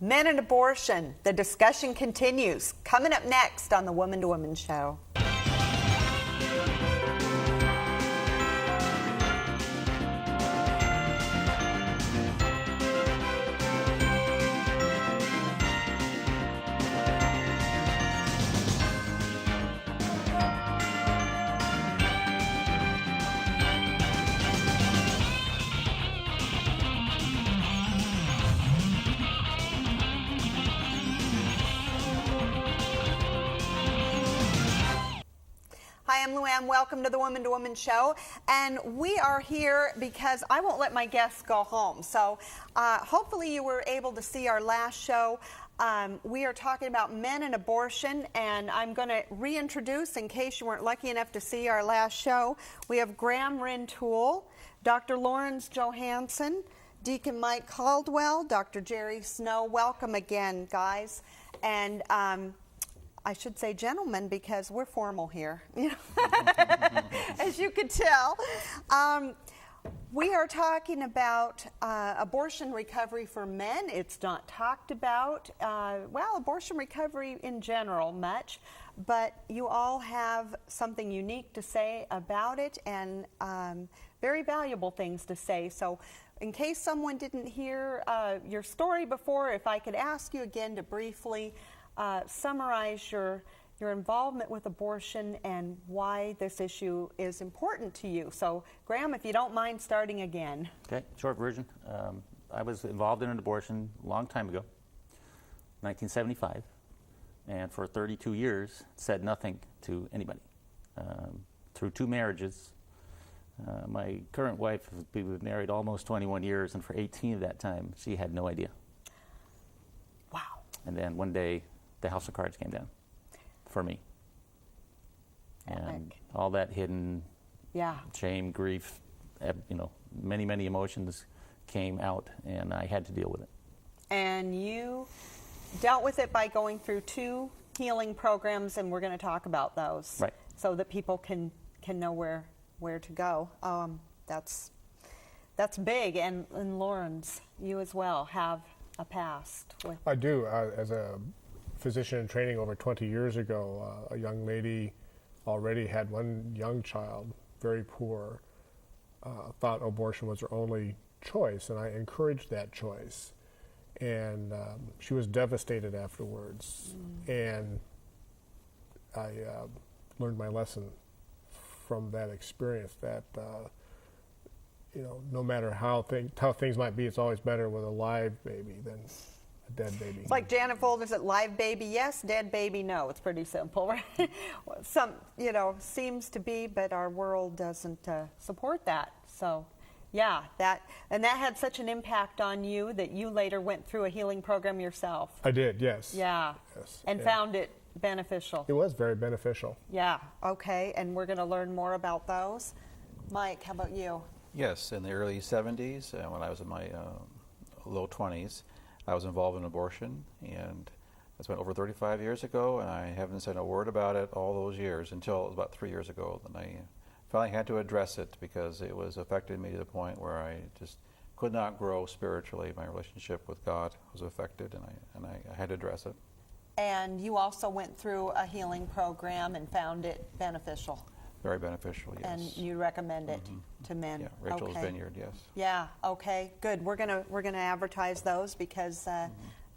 Men and abortion. The discussion continues. Coming up next on the Woman to Woman Show. Hi, I'm LouAnn. Welcome to the Woman to Woman Show. And we are here because I won't let my guests go home. So hopefully you were able to see our last show. We are talking about men and abortion, and I'm going to reintroduce, in case you weren't lucky enough to see our last show, we have Graham Rintoul, Dr. Lawrence Johansen, Deacon Mike Caldwell, Dr. Jerry Snow. Welcome again, guys. And I should say gentlemen because we're formal here, as you could tell. We are talking about abortion recovery for men. It's not talked about, abortion recovery in general much, but you all have something unique to say about it and very valuable things to say. So in case someone didn't hear your story before, if I could ask you again to briefly summarize your involvement with abortion and why this issue is important to you. So, Graham, if you don't mind starting again. Okay, short version. I was involved in an abortion a long time ago, 1975, and for 32 years said nothing to anybody. Through 2 marriages, my current wife, we were married almost 21 years, and for 18 of that time, she had no idea. Wow. And then one day, the house of cards came down for me. And all that hidden shame, grief, many, many emotions came out, and I had to deal with it. And you dealt with it by going through 2 healing programs, and we're going to talk about those. Right. So that people can know where to go. That's big. And Lawrence, you as well have a past. I do. As a physician in training over 20 years ago, a young lady already had 1 young child, very poor, thought abortion was her only choice, and I encouraged that choice. And she was devastated afterwards. And I learned my lesson from that experience that, no matter how tough things might be, it's always better with a live baby than dead baby. It's like Janet Folger's at live baby yes, dead baby no. It's pretty simple, right? Seems to be, but our world doesn't support that. So, that had such an impact on you that you later went through a healing program yourself. I did, yes. Yeah. Yes. And found it beneficial. It was very beneficial. Yeah. Okay. And we're going to learn more about those. Mike, how about you? Yes. In the early 70s, when I was in my low 20s, I was involved in abortion, and that's been over 35 years ago, and I haven't said a word about it all those years until it was about 3 years ago. Then I finally had to address it because it was affecting me to the point where I just could not grow spiritually. My relationship with God was affected, and I had to address it. And you also went through a healing program and found it beneficial. Very beneficial, yes. And you recommend it to men. Yeah, Rachel's Vineyard, yes. Yeah. Okay. Good. We're gonna advertise those because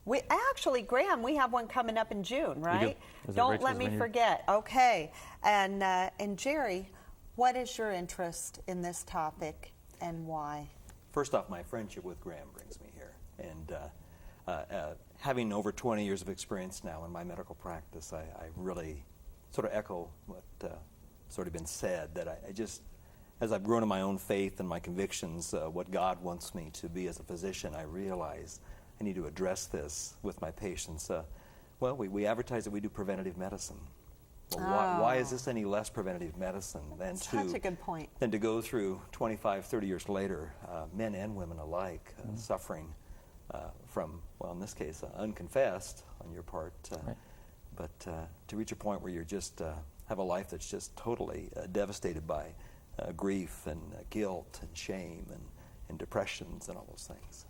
we actually, Graham, we have one coming up in June, right? Don't let me forget. Okay. And Jerry, what is your interest in this topic and why? First off, my friendship with Graham brings me here, and having over 20 years of experience now in my medical practice, I really sort of echo what sort of been said, that I just, as I've grown in my own faith and my convictions, what God wants me to be as a physician, I realize I need to address this with my patients. We advertise that we do preventative medicine. Well, why is this any less preventative medicine than such a good point. Than to go through 25, 30 years later, men and women alike suffering from, well, in this case, unconfessed on your part, right. But to reach a point where you're just have a life that's just totally devastated by grief and guilt and shame and depressions and all those things.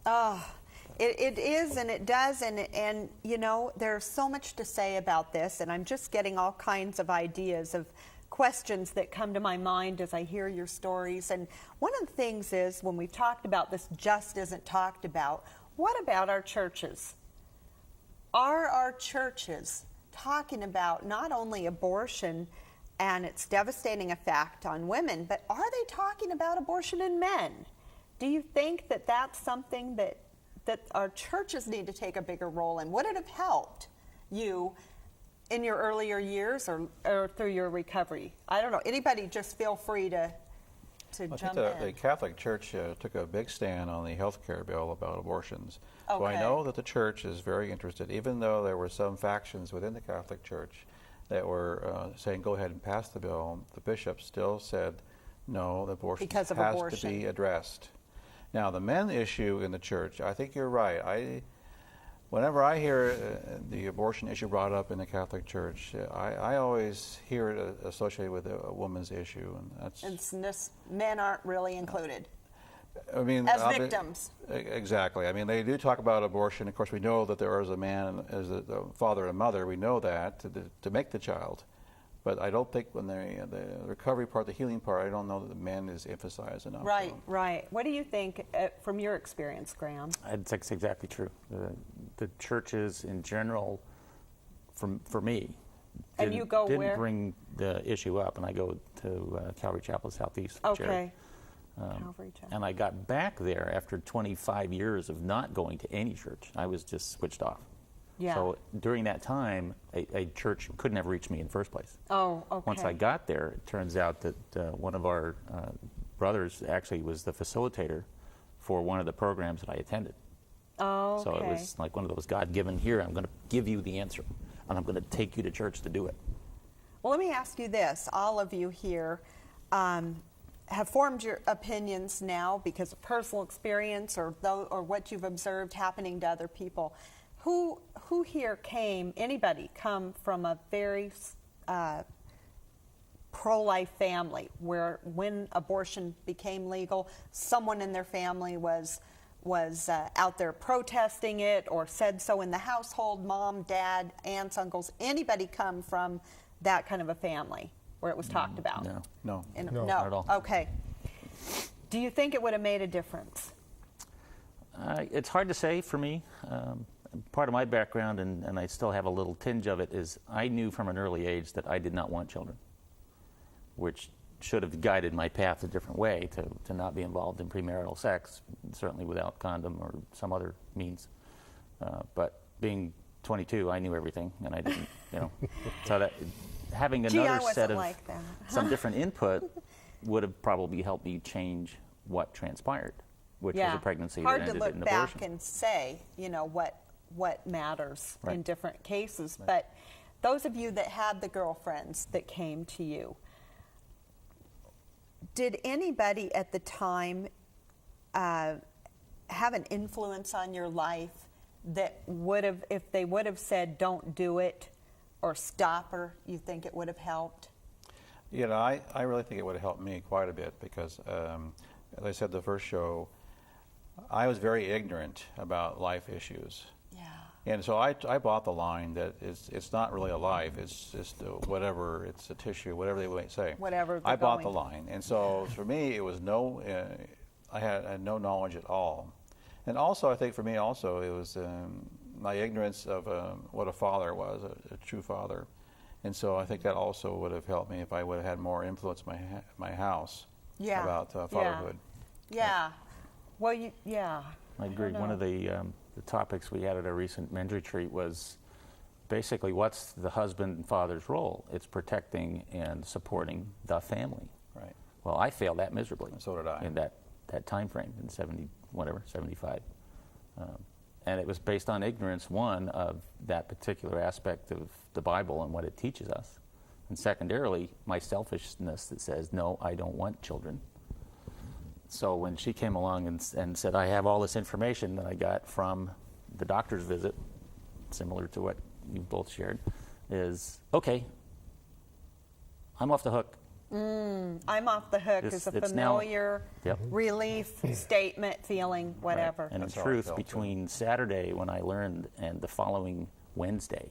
It is, and it does, and you know, there's so much to say about this, and I'm just getting all kinds of ideas of questions that come to my mind as I hear your stories. And one of the things is, when we've talked about this just isn't talked about, what about our churches? Are our churches talking about not only abortion and its devastating effect on women, but are they talking about abortion in men? Do you think that that's something that our churches need to take a bigger role in? Would it have helped you in your earlier years or through your recovery? I don't know. Anybody, just feel free to I jump think in. the Catholic Church took a big stand on the health care bill about abortions. So I Okay. know that the church is very interested, even though there were some factions within the Catholic Church that were saying, go ahead and pass the bill. The bishop still said, no, the abortion Because of has abortion. to be addressed. Now, the men issue in the church, I think you're right. Whenever I hear the abortion issue brought up in the Catholic Church, I always hear it associated with a woman's issue, and that's. Men aren't really included I mean, as victims. Exactly. I mean, they do talk about abortion. Of course, we know that there is a man as the father and mother. We know that to make the child. But I don't think when the recovery part, the healing part, I don't know that the man is emphasized enough. Right, right. What do you think from your experience, Graham? That's exactly true. The churches in general, for me, And you go didn't where? bring the issue up, and I go to Calvary Chapel Southeast. with Jared. Okay. Calvary Chapel. And I got back there after 25 years of not going to any church. I was just switched off. Yeah. So during that time, a church couldn't have reached me in the first place. Oh, okay. Once I got there, it turns out that one of our brothers actually was the facilitator for one of the programs that I attended. Oh, okay. So it was like one of those God-given, here, I'm going to give you the answer, and I'm going to take you to church to do it. Well, let me ask you this. All of you here have formed your opinions now because of personal experience or what you've observed happening to other people. Who here anybody come from a very pro-life family where when abortion became legal, someone in their family was out there protesting it or said so in the household, mom, dad, aunts, uncles, anybody come from that kind of a family where it was talked about? No. No. No. Not at all. Okay. Do you think it would have made a difference? It's hard to say for me. Part of my background, and I still have a little tinge of it, is I knew from an early age that I did not want children, which should have guided my path a different way to not be involved in premarital sex, certainly without condom or some other means. But being 22, I knew everything, and I didn't, So that having another set of like that. some different input would have probably helped me change what transpired, which was a pregnancy Hard that to ended look in back abortion. and say, what matters in Right. different cases. But those of you that had the girlfriends that came to you, did anybody at the time have an influence on your life that would have, if they would have said don't do it or stop her, you think it would have helped? I really think it would have helped me quite a bit because, as I said the first show, I was very ignorant about life issues. Yeah. And so I bought the line that it's not really a life, it's just whatever, it's a tissue, whatever they might say. Whatever I they're bought going. the line. And so for me, it was I had no knowledge at all. And also, I think for me also, it was my ignorance of what a father was, a true father. And so I think that also would have helped me if I would have had more influence in my house about fatherhood. Yeah. Well, I agree. One of the topics we had at a recent men's retreat was basically what's the husband and father's role? It's protecting and supporting the family. Right. Well, I failed that miserably. And so did I. In that time frame in 75. And it was based on ignorance, one, of that particular aspect of the Bible and what it teaches us. And secondarily, my selfishness that says, no, I don't want children. So when she came along and said, I have all this information that I got from the doctor's visit, similar to what you both shared, is, okay, I'm off the hook. I'm off the hook is a It's now- familiar Yep. relief statement, feeling, whatever. Right. And in That's how I truth, felt, too. between Saturday when I learned and the following Wednesday,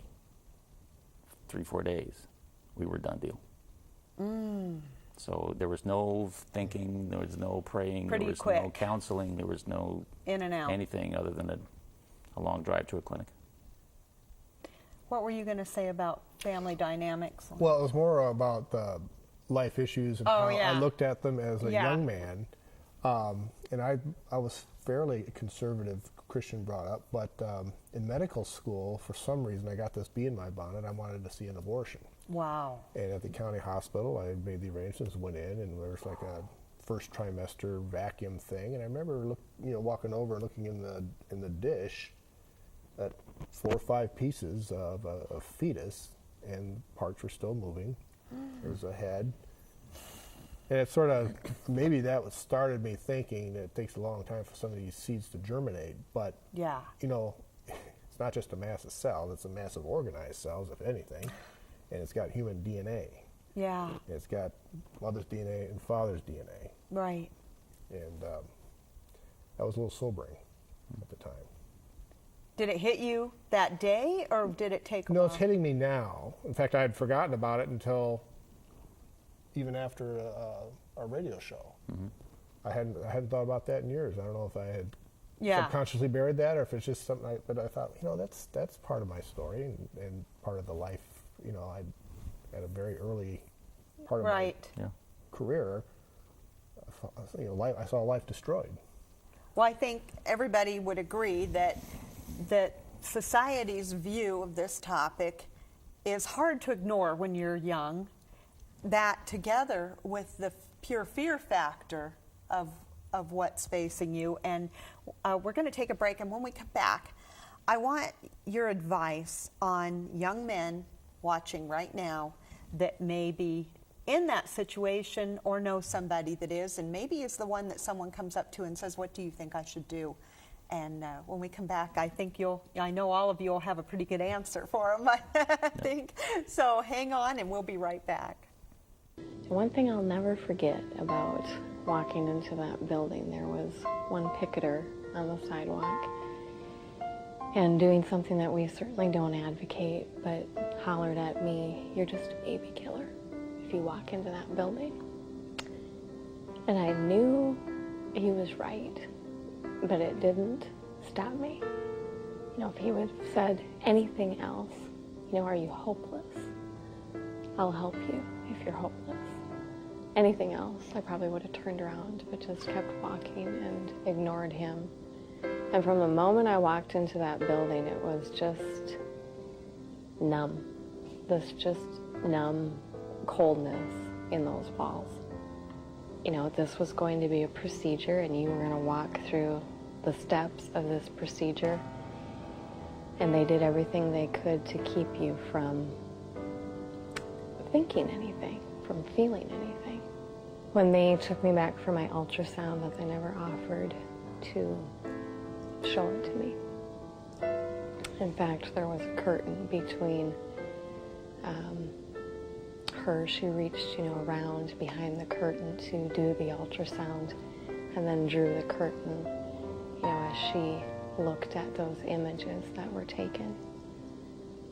3-4 days, we were done deal. So there was no thinking, there was no praying, Pretty there was no quick. counseling, there was no In and out. anything other than a long drive to a clinic. What were you going to say about family dynamics? Well, it was more about the life issues and Oh, how yeah. I looked at them as a Yeah. young man. And I was fairly conservative Christian brought up, but in medical school, for some reason, I got this bee in my bonnet. I wanted to see an abortion. Wow. And at the county hospital, I made the arrangements, went in, and there was like a first trimester vacuum thing. And I remember, walking over and looking in the dish at 4 or 5 pieces of a fetus, and parts were still moving. There was a head. And it sort of, maybe that started me thinking that it takes a long time for some of these seeds to germinate. But, Yeah. it's not just a mass of cells, it's a mass of organized cells, if anything. And it's got human DNA. Yeah. It's got mother's DNA and father's DNA. Right. And that was a little sobering at the time. Did it hit you that day, or did it take a No, while? it's hitting me now. In fact, I had forgotten about it until even after our radio show. I hadn't thought about that in years. I don't know if I had subconsciously buried that, or if it's just something. But I thought, that's part of my story and part of the life. I at a very early part of Right. Yeah. my career. I saw life destroyed. Well, I think everybody would agree that society's view of this topic is hard to ignore when you're young. That together with the pure fear factor of what's facing you. And we're going to take a break, and when we come back, I want your advice on young men watching right now that may be in that situation or know somebody that is, and maybe is the one that someone comes up to and says, what do you think I should do? And when we come back, I know all of you will have a pretty good answer for them, I think. So hang on, and we'll be right back. One thing I'll never forget about walking into that building, there was one picketer on the sidewalk and doing something that we certainly don't advocate, but hollered at me, "You're just a baby killer if you walk into that building." And I knew he was right, but it didn't stop me. If he would have said anything else, are you hopeless? I'll help you if you're hopeless. Anything else, I probably would have turned around, but just kept walking and ignored him. And from the moment I walked into that building, it was just numb. This just numb coldness in those walls. This was going to be a procedure, and you were going to walk through the steps of this procedure. And they did everything they could to keep you from thinking anything, from feeling anything. When they took me back for my ultrasound, that they never offered to show it to me. In fact, there was a curtain between her. She reached, around behind the curtain to do the ultrasound, and then drew the curtain, as she looked at those images that were taken.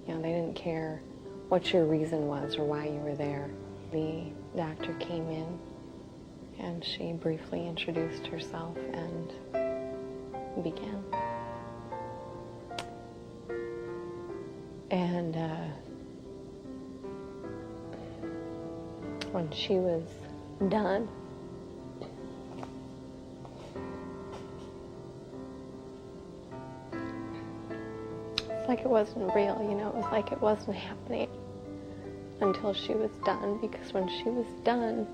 They didn't care what your reason was or why you were there. The doctor came in, and she briefly introduced herself and began. And when she was done, it's like it wasn't real, it was like it wasn't happening until she was done, because when she was done,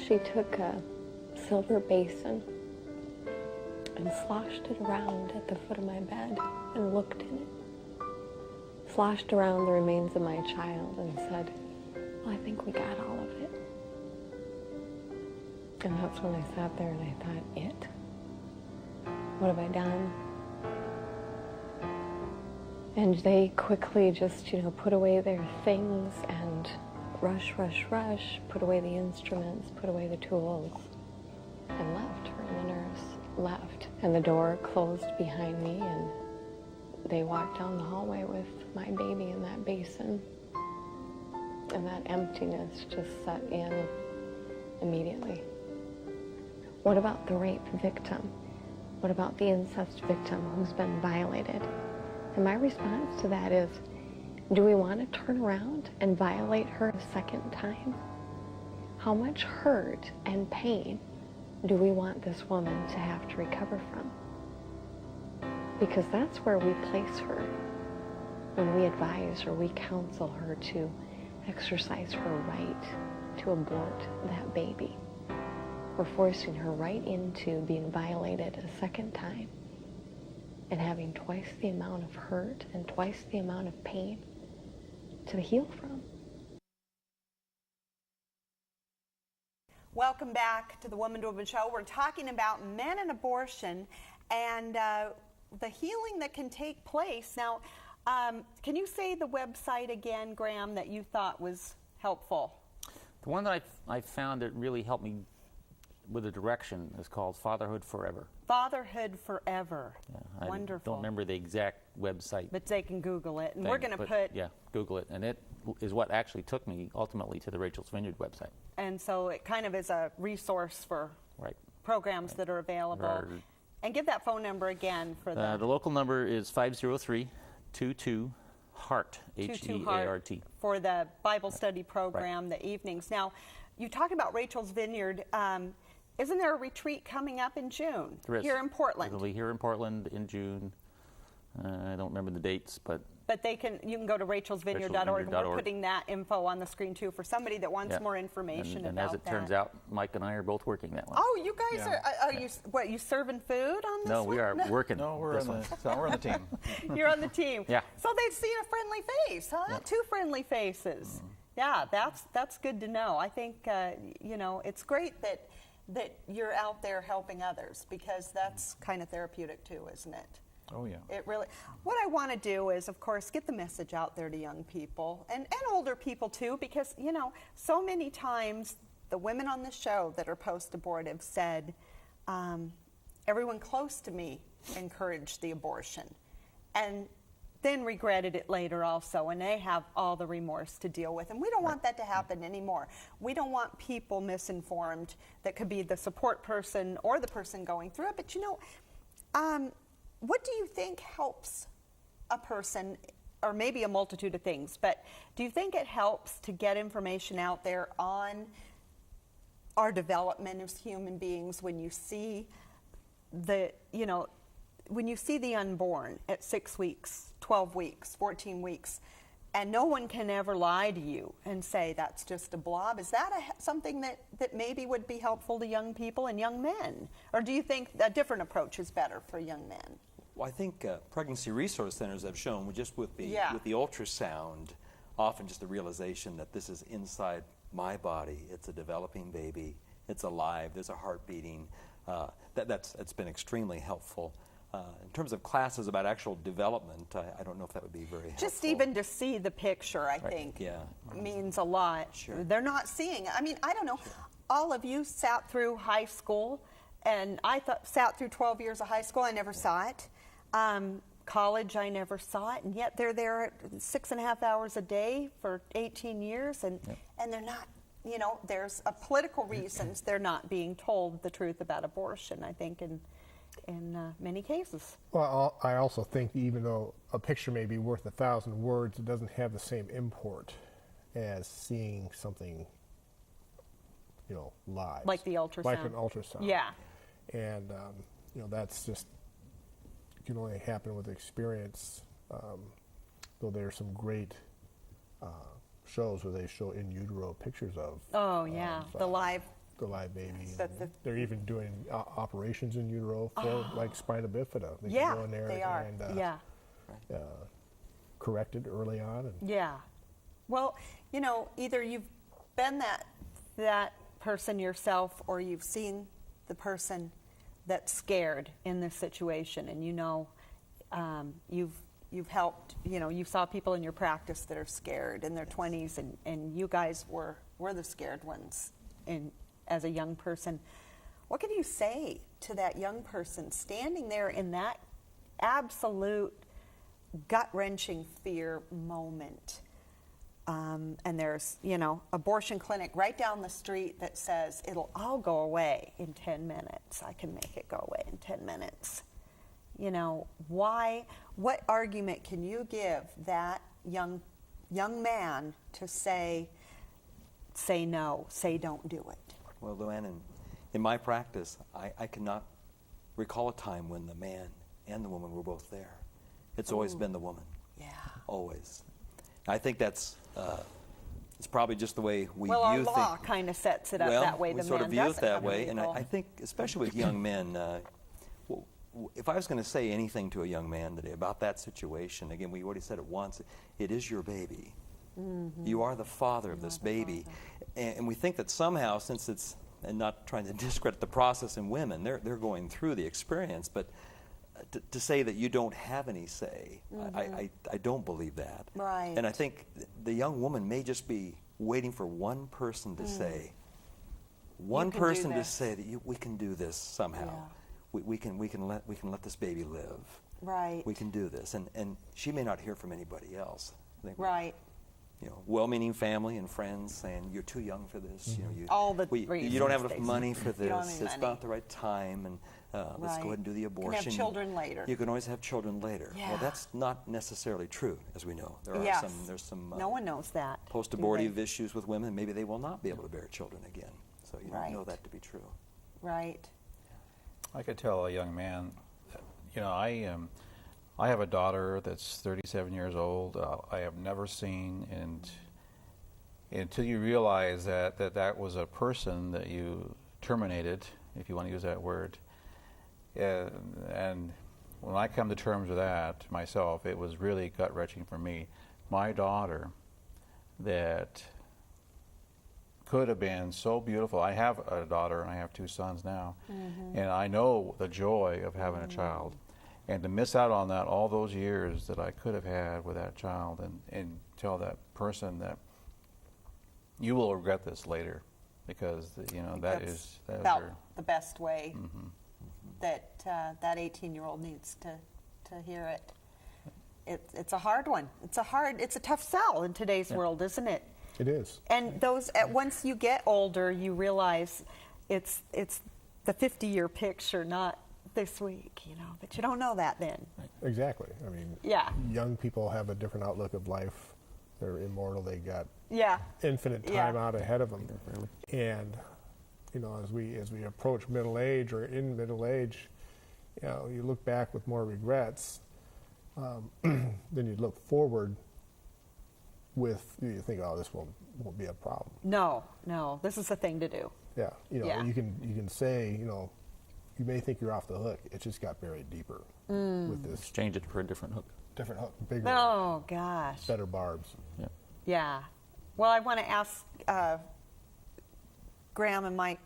she took a silver basin and sloshed it around at the foot of my bed and looked in it. Sloshed around the remains of my child and said, "Well, I think we got all of it." And that's when I sat there and I thought, it? What have I done? And they quickly just, put away their things and rush, rush, rush, put away the instruments, put away the tools, and left. Her and the nurse left. And the door closed behind me, and they walked down the hallway with my baby in that basin. And that emptiness just set in immediately. What about the rape victim? What about the incest victim who's been violated? And my response to that is, do we want to turn around and violate her a second time? How much hurt and pain do we want this woman to have to recover from? Because that's where we place her when we advise or we counsel her to exercise her right to abort that baby. We're forcing her right into being violated a second time and having twice the amount of hurt and twice the amount of pain to heal from. Welcome back to the Woman to Woman Show. We're talking about men and abortion and the healing that can take place. Now, can you say the website again, Graham, that you thought was helpful? The one that I found that really helped me with a direction is called Fatherhood Forever. Fatherhood Forever. I Wonderful. don't remember the exact website. But they can Google it. And thing, we're going to but put... Yeah, Google it. And it is what actually took me ultimately to the Rachel's Vineyard website. And so it kind of is a resource for Right. programs that are available. Right. And give that phone number again for the local number is 503-22-HEART, H-E-A-R-T. for the Bible study program, the evenings. Now, you talk about Rachel's Vineyard. Isn't there a retreat coming up in June There is. here in Portland? It'll be here in Portland in June. I don't remember the dates, but But you can go to rachelsvineyard.org, and we're rachelsvineyard.org. putting that info on the screen too for somebody that wants yeah. more information and about as it that. turns out, Mike and I are both working that one. Oh, you guys Yeah. are you serving food on this No, one? we are working. No, we're this on one. we're on the team. You're on the team. Yeah. So they've seen a friendly face, huh? Yeah. Two friendly faces. Yeah, that's good to know. I think it's great that you're out there helping others, because that's kind of therapeutic too, isn't it? Oh, yeah. It really. What I want to do is, of course, get the message out there to young people and older people too, because so many times the women on the show that are post-abortive said, everyone close to me encouraged the abortion, and then regretted it later also, and they have all the remorse to deal with. And we don't want that to happen anymore. We don't want people misinformed that could be the support person or the person going through it. But what do you think helps a person, or maybe a multitude of things, but do you think it helps to get information out there on our development as human beings when you see when you see the unborn at 6 weeks, 12 weeks, 14 weeks, and no one can ever lie to you and say that's just a blob? Is that something that maybe would be helpful to young people and young men? Or do you think a different approach is better for young men? Well, I think pregnancy resource centers have shown, with the ultrasound, often just the realization that this is inside my body. It's a developing baby. It's alive. There's a heart beating. It's been extremely helpful. In terms of classes about actual development, I don't know if that would be very helpful. Just even to see the picture, I think, means a lot. Sure. They're not seeing it. I mean, I don't know. Sure. All of you sat through high school, and I sat through 12 years of high school. I never saw it. College, I never saw it, and yet they're there 6.5 hours a day for 18 years, and they're not. There's political reasons they're not being told the truth about abortion, I think, in many cases. Well, I also think even though a picture may be worth 1,000 words, it doesn't have the same import as seeing something, live. Like the ultrasound. Like an ultrasound. Yeah. And, that's just, can only happen with experience. Though there are some great shows where they show in utero pictures of. Oh, yeah. The live baby. They're even doing operations in utero for like spina bifida. They Yeah, can go in there they are. and correct it early on. And Yeah. Well, either you've been that person yourself, or you've seen the person that's scared in this situation, and you've you've helped, you saw people in your practice that are scared in their 20s, and you guys were the scared ones as a young person. What can you say to that young person standing there in that absolute gut-wrenching fear moment? And there's, abortion clinic right down the street that says it'll all go away in 10 minutes. I can make it go away in 10 minutes. What argument can you give that young man to say no, say don't do it? Well, LouAnn, in my practice, I cannot recall a time when the man and the woman were both there. It's always been the woman. Yeah. Always. I think that's it's probably just the way we well, view our law kind of sets it up well, that way. we The sort man of view it doesn't that have a way, and legal- I think, especially with young men, if I was going to say anything to a young man today about that situation, again, we already said it once, it is your baby. Mm-hmm. You are the father of this baby. And we think that somehow, since it's, and not trying to discredit the process in women, they're going through the experience, but to say that you don't have any say, I don't believe that. Right. And I think the young woman may just be waiting for one person to say, one can do person to this. say that we can do this somehow. Yeah. We can let this baby live. Right. We can do this, and she may not hear from anybody else. I think, Right. Well-meaning family and friends saying you're too young for this. All the you don't reasons have enough they money for say. You don't have this. any It's money. not the right time, and let's go ahead and do the You abortion. can have children later. You can always have children later. Yeah. Well, that's not necessarily true, as we know. There are Yes. there's some No one knows that. do post-abortive they? issues with women. Maybe they will not be able to bear children again. So you don't know Right. that to be true. Right. I could tell a young man, I have a daughter that's 37 years old. I have never seen, and until you realize that was a person that you terminated, if you want to use that word, and when I come to terms with that myself, it was really gut-wrenching for me. My daughter that could have been so beautiful. I have a daughter and I have 2 sons now, and I know the joy of having a child, and to miss out on that all those years that I could have had with that child, and tell that person that you will regret this later, because that is about your, the best way that that 18-year-old needs to hear it. It's a hard one. It's a tough sell in today's world, isn't it? It is. And once you get older, you realize it's the 50-year picture, not this week, but you don't know that then. Exactly. I mean, Yeah. young people have a different outlook of life. They're immortal. They got Yeah. infinite Yeah. time out ahead of them. And as we approach middle age or in middle age, you look back with more regrets than you look forward with. You think, oh, this won't be a problem. No, this is the thing to do. Yeah, Yeah. you can say, you may think you're off the hook. It just got buried deeper with this Exchange it for a different hook. different hook, bigger, Oh, gosh. better barbs. Yeah. Yeah. Well, I want to ask Graham and Mike,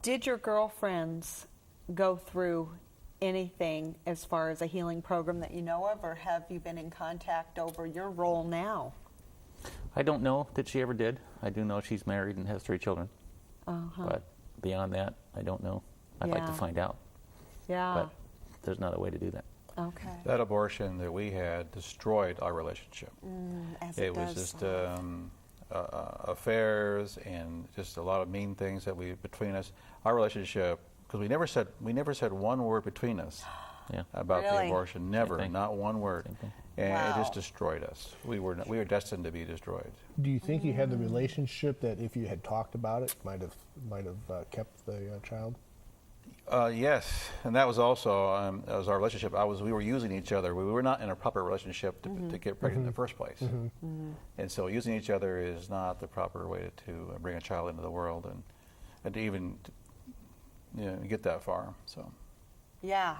did your girlfriends go through anything as far as a healing program that you know of, or have you been in contact over your role now? I don't know that she ever did. I do know she's married and has 3 children. Uh-huh. But beyond that, I don't know. I'd like to Yeah. find out. Yeah. But there's not a way to do that. Okay. that abortion that we had destroyed our relationship. As It was does. just affairs and just a lot of mean things between us. Our relationship, because we never said one word between us Yeah. about the Really? abortion. Never, thing. not one word, Same thing. and it just Wow. destroyed us. We were destined to be destroyed. Do you think you had the relationship that if you had talked about it might have kept the child? Yes, and that was also that was our relationship. We were using each other. We were not in a proper relationship to get pregnant in the first place, and so using each other is not the proper way to bring a child into the world and to even get that far. So Yeah,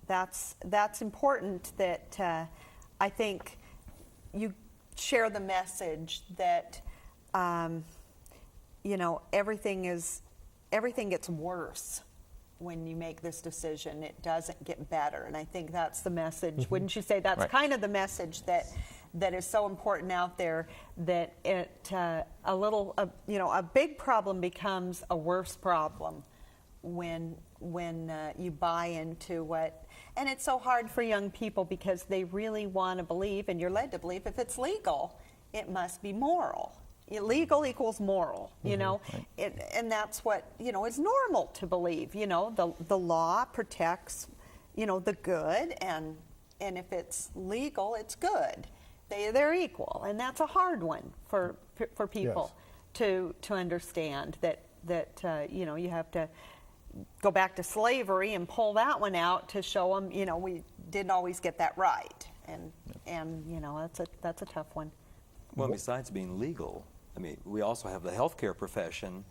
that's important that I think you share the message that everything gets worse when you make this decision, it doesn't get better. And I think that's the message. Wouldn't you say that's Right. kind of the message that is so important out there, that a big problem becomes a worse problem when you buy into what, and it's so hard for young people because they really want to believe, and you're led to believe, if it's legal, it must be moral. Illegal equals moral, and that's what, is normal to believe. The law protects, the good, and if it's legal, it's good. They're equal, and that's a hard one for people to understand, that you have to go back to slavery and pull that one out to show them, we didn't always get that right, and that's a tough one. Well, besides being legal, I mean, we also have the healthcare profession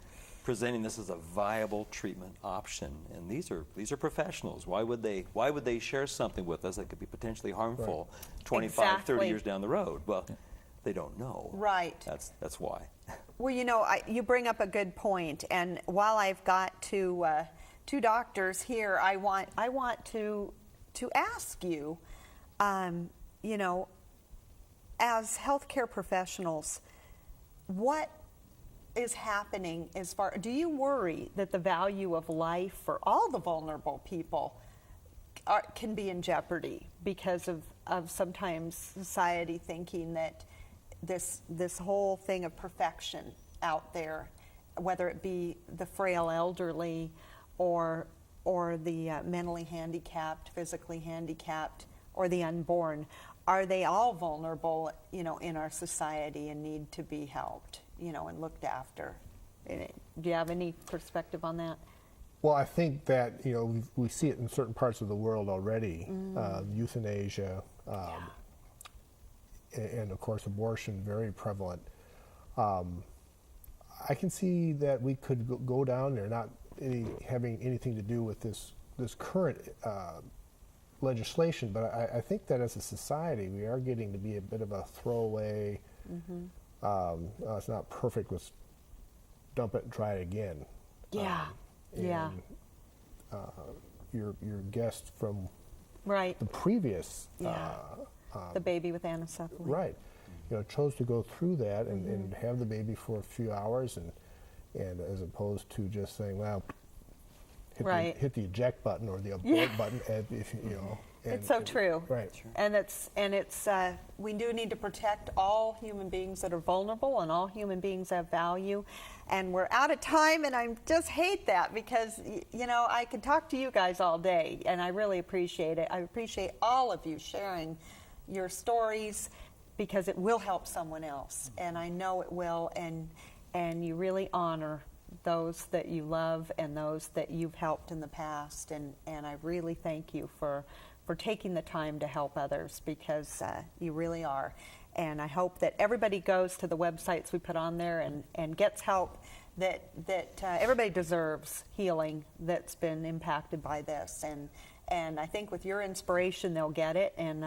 presenting this as a viable treatment option, and these are professionals. Why would they share something with us that could be potentially harmful 25, 30 years down the road? Well, they don't know. Right. That's why. Well, you bring up a good point, and while I've got two doctors here, I want to ask you, as healthcare professionals, what is happening as far, do you worry that the value of life for all the vulnerable people can be in jeopardy because of sometimes society thinking that this whole thing of perfection out there, whether it be the frail elderly or the mentally handicapped, physically handicapped, or the unborn, are they all vulnerable, in our society and need to be helped, and looked after? Do you have any perspective on that? Well, I think that we see it in certain parts of the world already. Euthanasia, and of course abortion, very prevalent. I can see that we could go down there, not having anything to do with this current legislation, but I think that as a society we are getting to be a bit of a throwaway. It's not perfect, let's dump it and try it again. Your guest from right. the previous the baby with anencephaly. Right. Chose to go through that and have the baby for a few hours, and as opposed to just saying, well, hit the eject button or the abort button, it's so true. Right. And it's we do need to protect all human beings that are vulnerable, and all human beings have value. And we're out of time, and I just hate that because I could talk to you guys all day, and I really appreciate it. I appreciate all of you sharing your stories, because it will help someone else, and I know it will, and you really honor those that you love and those that you've helped in the past, and I really thank you for taking the time to help others, because you really are. And I hope that everybody goes to the websites we put on there and gets help, that everybody deserves healing that's been impacted by this, and I think with your inspiration they'll get it, and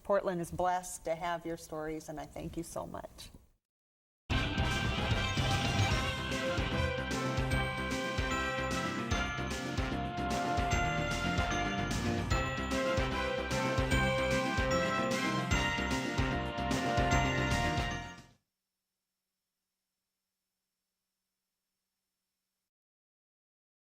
Portland is blessed to have your stories, and I thank you so much.